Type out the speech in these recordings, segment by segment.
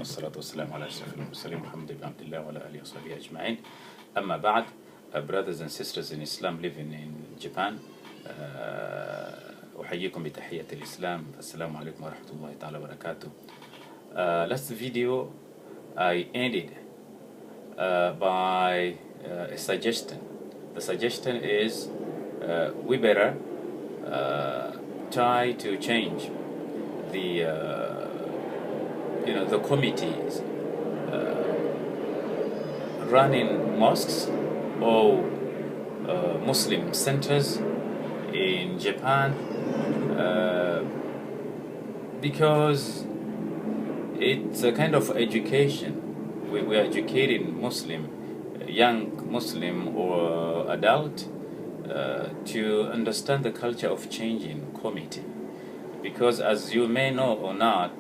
والصلاة والسلام على أشرف المرسلين محمد بن عبد الله وعلى آله وصحبه أجمعين. أما بعد, brothers and sisters in Islam living in Japan, أحييكم بتحية الإسلام. السلام عليكم ورحمة الله تعالى وبركاته. Last video I ended by a suggestion. The suggestion is we better try to change the committees running mosques or Muslim centers in Japan, because it's a kind of education. We are educating young Muslim or adult to understand the culture of changing committee. Because as you may know or not,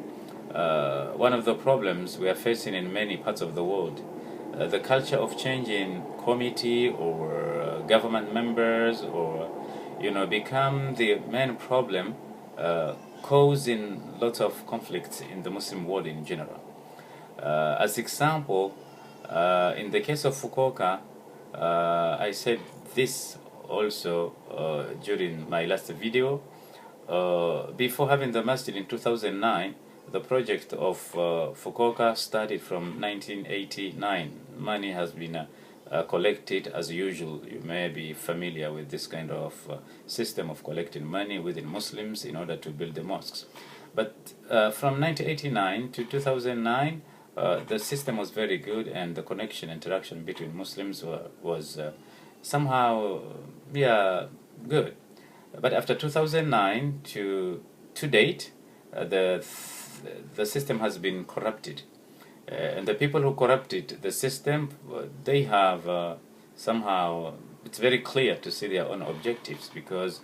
one of the problems we are facing in many parts of the world, the culture of changing committee or government members or become the main problem, causing lots of conflicts in the Muslim world in general. As example, in the case of Fukuoka, I said this also during my last video. Before having the masjid in 2009, the project of Fukuoka started from 1989. Money has been collected as usual. You may be familiar with this kind of system of collecting money within Muslims in order to build the mosques. But from 1989 to 2009, the system was very good, and the interaction between Muslims was somehow good. But after 2009 to date, the system has been corrupted, and the people who corrupted the system, they have somehow, it's very clear to see their own objectives, because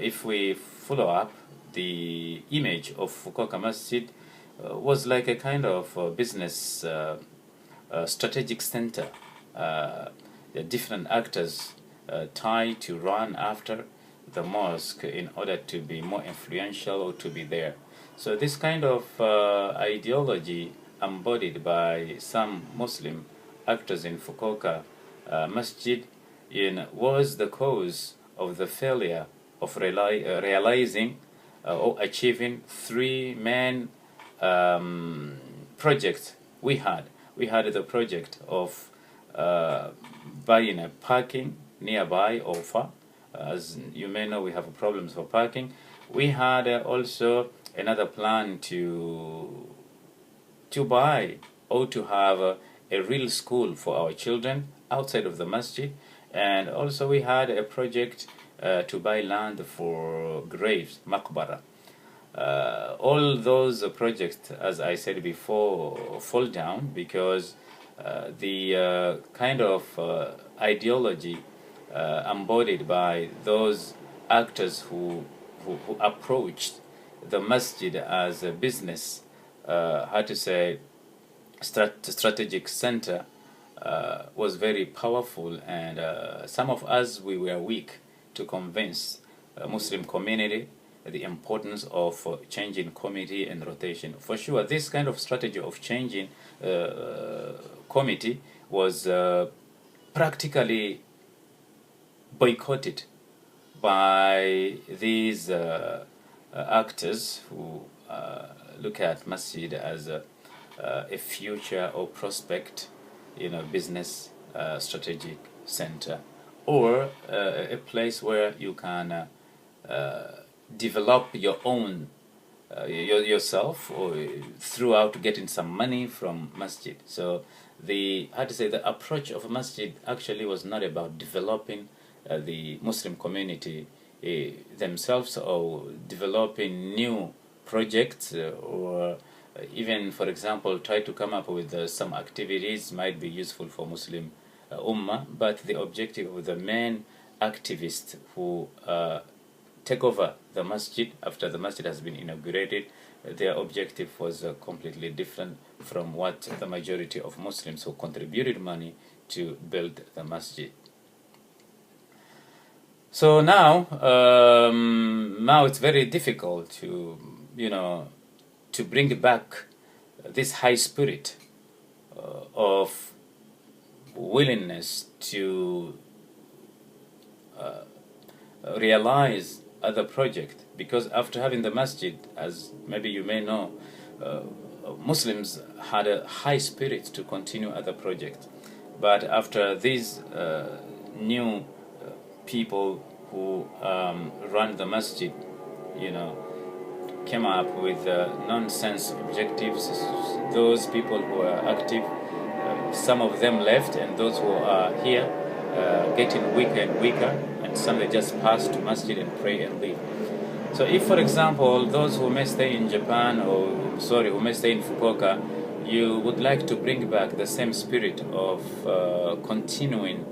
if we follow up, the image of Fukuoka Masjid was like a kind of business strategic center. The different actors try to run after the mosque in order to be more influential or to be there. So this kind of ideology embodied by some Muslim actors in Fukuoka Masjid was the cause of the failure of realizing or achieving three main projects we had. We had the project of buying a parking nearby or far. As you may know, we have problems for parking. We had also another plan to buy or to have a real school for our children outside of the masjid, and also we had a project to buy land for graves, maqbara. All those projects, as I said before, fall down because the kind of ideology embodied by those actors who approached the masjid as a business, strategic center, was very powerful, and some of us, we were weak to convince Muslim community the importance of changing committee and rotation. For sure, this kind of strategy of changing committee was practically boycotted by these actors who look at masjid as a future or prospect, business strategic center, or a place where you can develop your own yourself, or throughout getting some money from masjid. So the approach of masjid actually was not about developing the Muslim community themselves, or developing new projects, or even, for example, try to come up with some activities might be useful for Muslim Ummah. But the objective of the main activists who take over the masjid after the masjid has been inaugurated, their objective was completely different from what the majority of Muslims who contributed money to build the masjid. So now it's very difficult to bring back this high spirit of willingness to realize other project, because after having the masjid, as maybe you may know, Muslims had a high spirit to continue other projects. But after these new people who run the masjid, came up with nonsense objectives, those people who are active, some of them left, and those who are here getting weaker and weaker, and some they just pass to masjid and pray and leave. So if, for example, those who may stay in Japan, who may stay in Fukuoka, you would like to bring back the same spirit of continuing,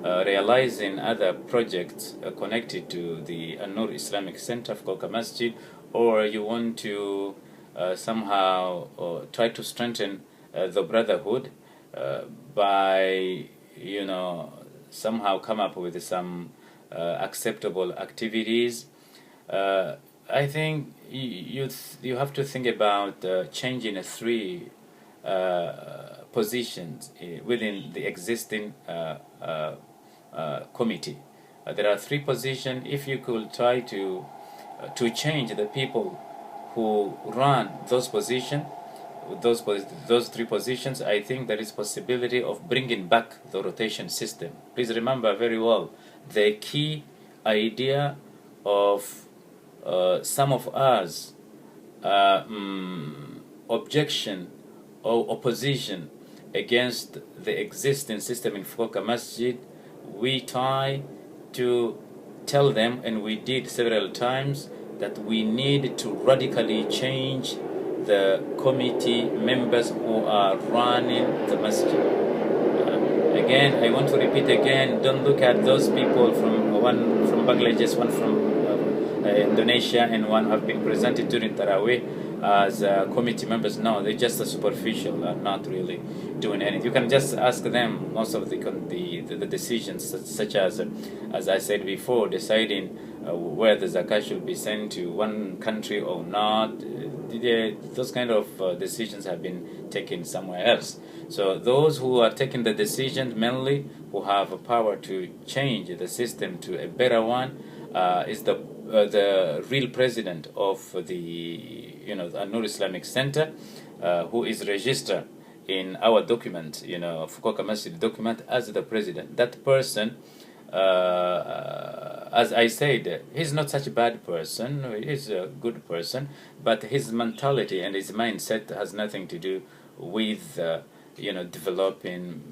realizing other projects connected to the An-Nur Islamic Center, Fukuoka Masjid, or you want to somehow try to strengthen the brotherhood by, somehow come up with some acceptable activities. I think you have to think about changing three positions within the existing committee. There are three positions. If you could try to change the people who run those positions, those three positions, I think there is possibility of bringing back the rotation system. Please remember very well the key idea of some of us objection or opposition against the existing system in Fukuoka Masjid. We try to tell them, and we did several times, that we need to radically change the committee members who are running the masjid. Again, I want to repeat again, don't look at those people one from Bangladesh, one from Indonesia, and one have been presented during Taraweeh as committee members. No, they're just superficial, not really doing anything. You can just ask them most of the decisions, such as I said before, deciding where the zakat should be sent to one country or not. Those kind of decisions have been taken somewhere else. So those who are taking the decisions, mainly who have a power to change the system to a better one, is the real president of the An-Nur Islamic Center, who is registered in our document, Fukuoka Masjid document, as the president. That person, as I said, he's not such a bad person. He's a good person, but his mentality and his mindset has nothing to do with developing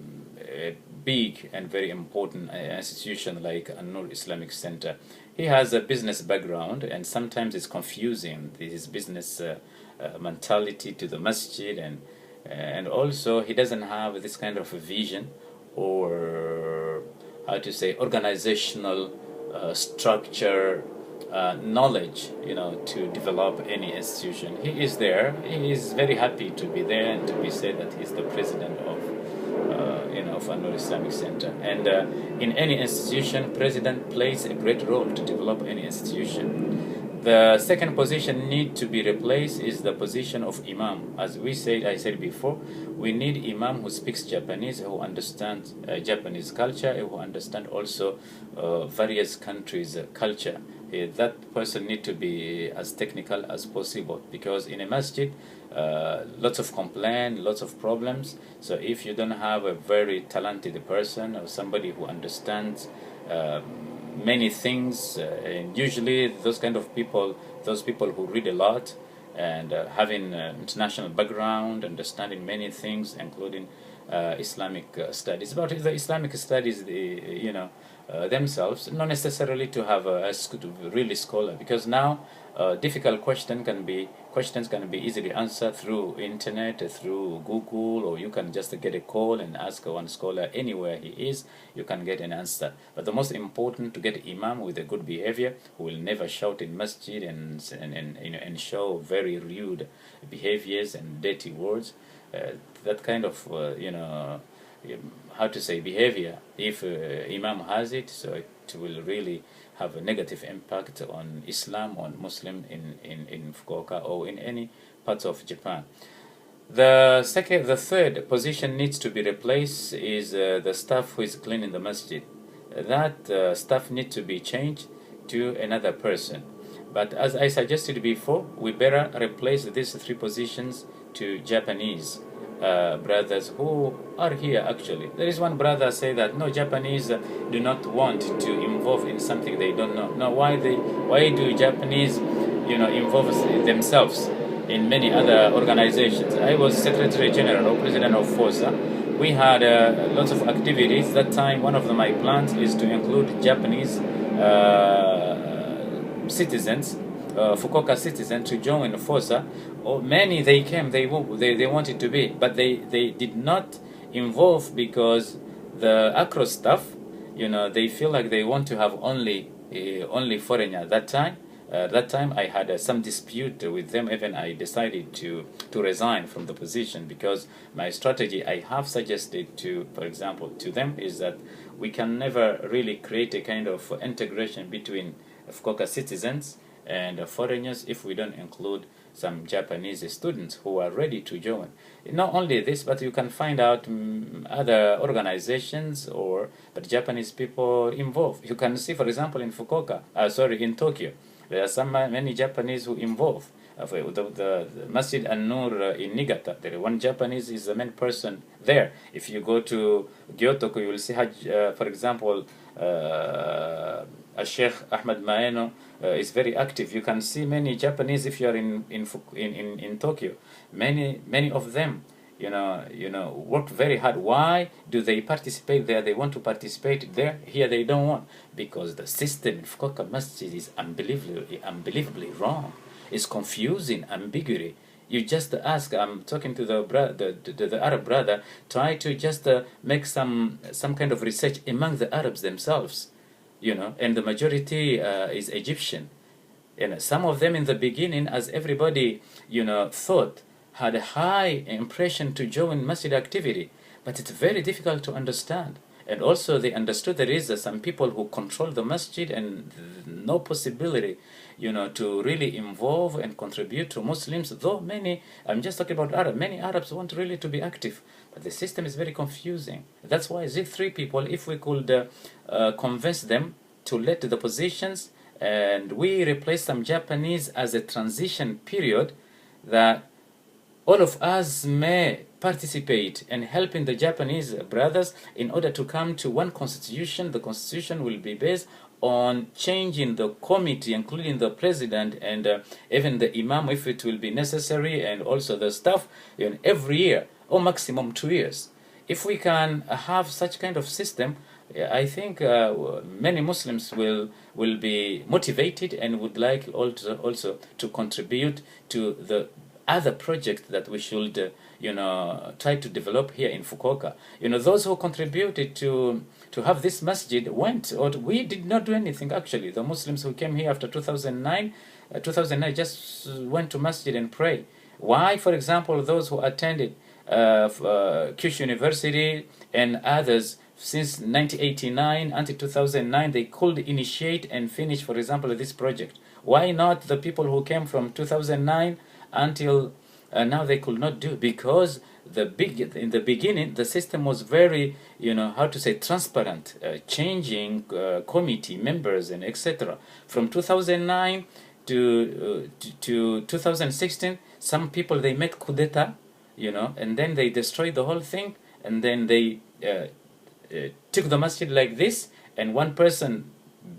a big and very important institution like An-Nur Islamic Center. He has a business background, and sometimes it's confusing his business mentality to the masjid, and also he doesn't have this kind of a vision or organizational structure knowledge, to develop any institution. He is there. He is very happy to be there and to be said that he's the president of An-Nur Islamic Center. And in any institution, president plays a great role to develop any institution. The second position need to be replaced is the position of imam. As I said before, we need imam who speaks Japanese, who understands Japanese culture, who understands also various countries' culture. That person need to be as technical as possible, because in a masjid, lots of complaints, lots of problems. So if you don't have a very talented person or somebody who understands many things, and usually those kind of people, those people who read a lot and having international background, understanding many things, including Islamic studies. But the Islamic studies, themselves, not necessarily to have a really scholar, because now difficult questions can be easily answered through internet, through Google, or you can just get a call and ask one scholar anywhere he is. You can get an answer. But the most important, to get imam with a good behavior, who will never shout in masjid and show very rude behaviors and dirty words. That kind of behavior, if imam has it, so it will really have a negative impact on Islam, on Muslim in Fukuoka or in any parts of Japan. The third position needs to be replaced is the staff who is cleaning the masjid. That staff needs to be changed to another person. But as I suggested before, we better replace these three positions to Japanese brothers who are here actually. There is one brother say that no, Japanese do not want to involve in something they don't know. Now why do Japanese involve themselves in many other organizations? I was Secretary General or President of FOSA. We had lots of activities. That time one of my plans is to include Japanese citizens, Fukuoka citizens, to join FOSA. Many they came, they wanted to be, but they did not involve because the Accra staff, they feel like they want to have only foreigner. That time I had some dispute with them. Even I decided to resign from the position because my strategy I have suggested to, for example, to them is that we can never really create a kind of integration between Fukuoka citizens and foreigners if we don't include some Japanese students who are ready to join. Not only this, but you can find out other organizations but Japanese people involved. You can see, for example, in in Tokyo, there are many Japanese who involve. The Masjid An-Nur in Niigata, there one Japanese is the main person there. If you go to Kyoto, you will see, for example, Sheikh Ahmad Maeno is very active. You can see many Japanese if you are in Tokyo. Many of them, work very hard. Why do they participate there? They want to participate there. Here they don't want, because the system in Fukuoka Masjid is unbelievably wrong. It's confusing, ambiguity. You just ask. I'm talking to the Arab brother. Try to just make some kind of research among the Arabs themselves, and the majority is Egyptian. And some of them in the beginning, as everybody thought, had a high impression to join masjid activity, but it's very difficult to understand. And also they understood there is some people who control the masjid and no possibility, to really involve and contribute to Muslims. Though many, I'm just talking about Arab, many Arabs want really to be active, but the system is very confusing. That's why these three people, if we could convince them to let the positions, and we replace some Japanese as a transition period, that all of us may participate in helping the Japanese brothers in order to come to one constitution. The constitution will be based on changing the committee, including the president and even the imam if it will be necessary, and also the staff, every year or maximum 2 years. If we can have such kind of system, I think many Muslims will be motivated and would like also to contribute to the other projects that we should try to develop here in Fukuoka. Those who contributed to have this masjid we did not do anything actually. The Muslims who came here after 2009 just went to masjid and pray. Why? For example, those who attended Kyushu University and others since 1989 until 2009, they could initiate and finish, for example, this project. Why not the people who came from 2009 until now they could not do? Because in the beginning the system was very transparent, changing committee members and etc. From 2009 to 2016, some people they made coup d'etat, and then they destroyed the whole thing, and then they took the masjid like this, and one person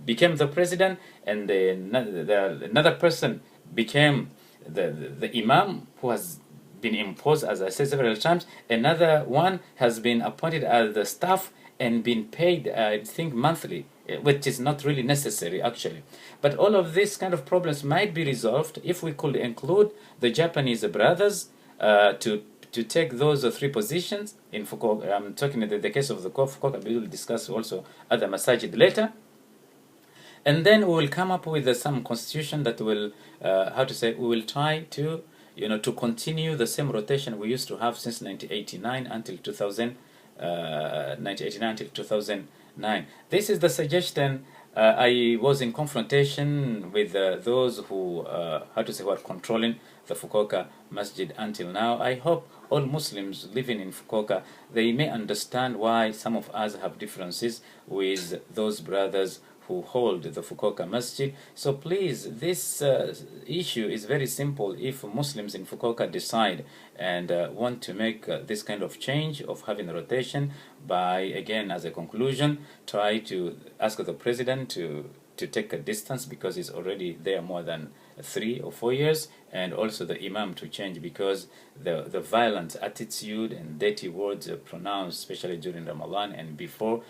became the president, and another person became the imam who has been imposed, as I said several times. Another one has been appointed as the staff and been paid, I think, monthly, which is not really necessary actually. But all of these kind of problems might be resolved if we could include the Japanese brothers to take those three positions in Fukuoka. I'm talking in the case of the Fukuoka. We will discuss also other masajid later. And then we will come up with some constitution that will, we will try to, to continue the same rotation we used to have since 1989 until 2009. This is the suggestion. I was in confrontation with those who, who are controlling the Fukuoka Masjid until now. I hope all Muslims living in Fukuoka, they may understand why some of us have differences with those brothers who hold the Fukuoka Masjid. So please, this issue is very simple. If Muslims in Fukuoka decide and want to make this kind of change of having a rotation, by, again, as a conclusion, try to ask the president to take a distance, because he's already there more than 3 or 4 years, and also the imam to change, because the violent attitude and dirty words pronounced, especially during Ramadan and before,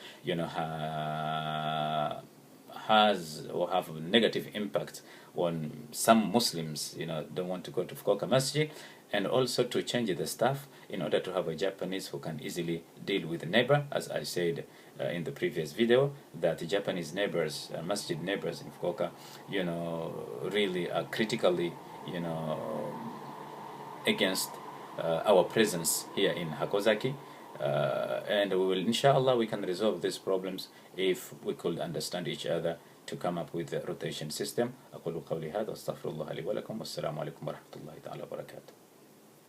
has or have a negative impact on some Muslims, don't want to go to Fukuoka Masjid, and also to change the staff in order to have a Japanese who can easily deal with the neighbor, as I said in the previous video, that the Japanese neighbors, Masjid neighbors in Fukuoka, really are critically, against our presence here in Hakozaki. And we will, inshallah, we can resolve these problems if we could understand each other to come up with a rotation system. أقول قولي هذا واستغفر الله لي ولكم والسلام عليكم ورحمة الله تعالى وبركاته.